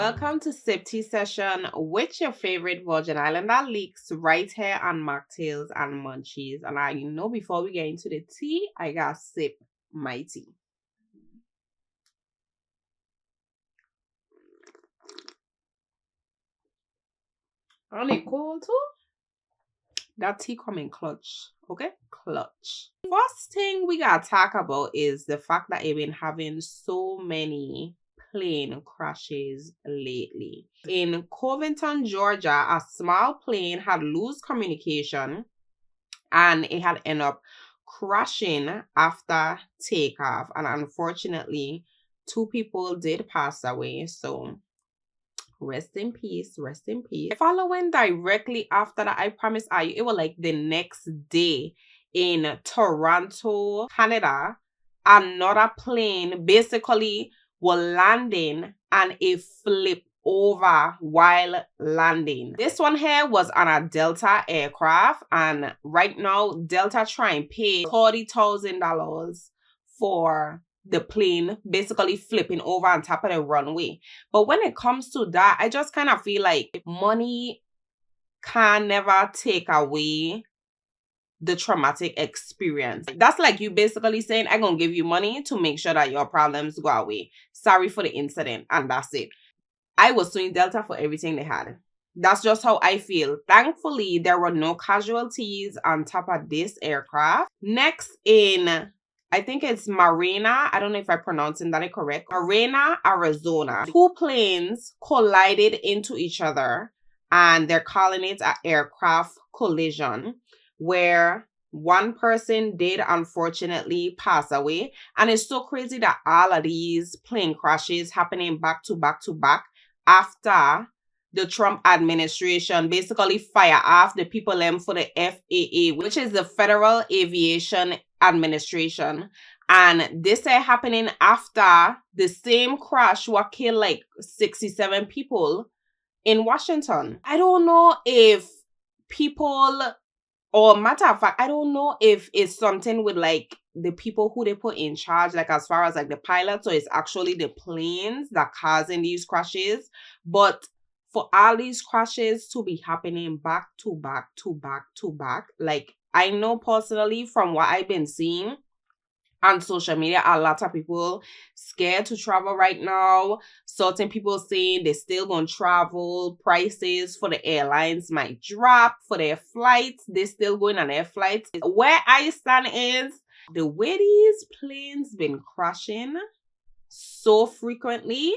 Welcome to Sip Tea Session with your favorite Virgin Islander Likkz right here on Mocktails and Munchies. And I know before we get into the tea, I gotta sip my tea. And it cold too? That tea come in clutch, okay? Clutch. First thing we gotta talk about is the fact that I've been having so many plane crashes lately. In Covington, Georgia, a small plane had lost communication and it had ended up crashing after takeoff. And unfortunately, 2 people did pass away. So rest in peace, rest in peace. Following directly after that, I promise you, it was like the next day in Toronto, Canada, another plane basically was landing and it flipped over while landing. This one here was on a Delta aircraft, and right now Delta trying to pay $40,000 for the plane basically flipping over on top of the runway. But when it comes to that, I just kind of feel like money can never take away the traumatic experience. That's like you basically saying, I'm gonna give you money to make sure that your problems go away. Sorry for the incident, and that's it. I was suing Delta for everything they had. That's just how I feel. Thankfully, there were no casualties on top of this aircraft. Next in, I think it's Marina. I don't know if I'm pronouncing that correct. Marina, Arizona. 2 planes collided into each other and they're calling it an aircraft collision, where one person did unfortunately pass away. And it's so crazy that all of these plane crashes happening back to back to back after the Trump administration basically fire off the people for the FAA, which is the Federal Aviation Administration. And this is happening after the same crash will kill like 67 people in Washington. I don't know if people, or matter of fact, I don't know if it's something with like the people who they put in charge, like as far as like the pilots, or it's actually the planes that causing these crashes. But for all these crashes to be happening back to back to back to back, like I know personally from what I've been seeing on social media, a lot of people scared to travel right now. Certain people saying they still gonna travel. Prices for the airlines might drop for their flights. They still going on their flights. Where I stand is the way these planes been crashing so frequently,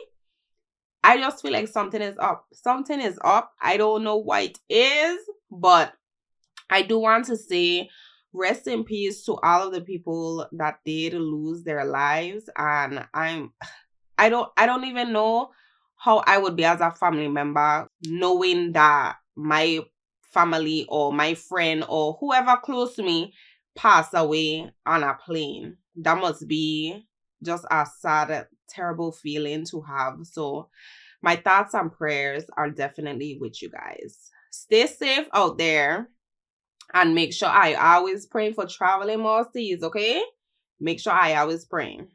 I just feel like something is up. Something is up. I don't know what it is, but I do want to say rest in peace to all of the people that did lose their lives. And I don't even know how I would be as a family member knowing that my family or my friend or whoever close to me passed away on a plane. That must be just a sad, terrible feeling to have. So my thoughts and prayers are definitely with you guys. Stay safe out there. And make sure I always praying for traveling more seas, okay? Make sure I always praying.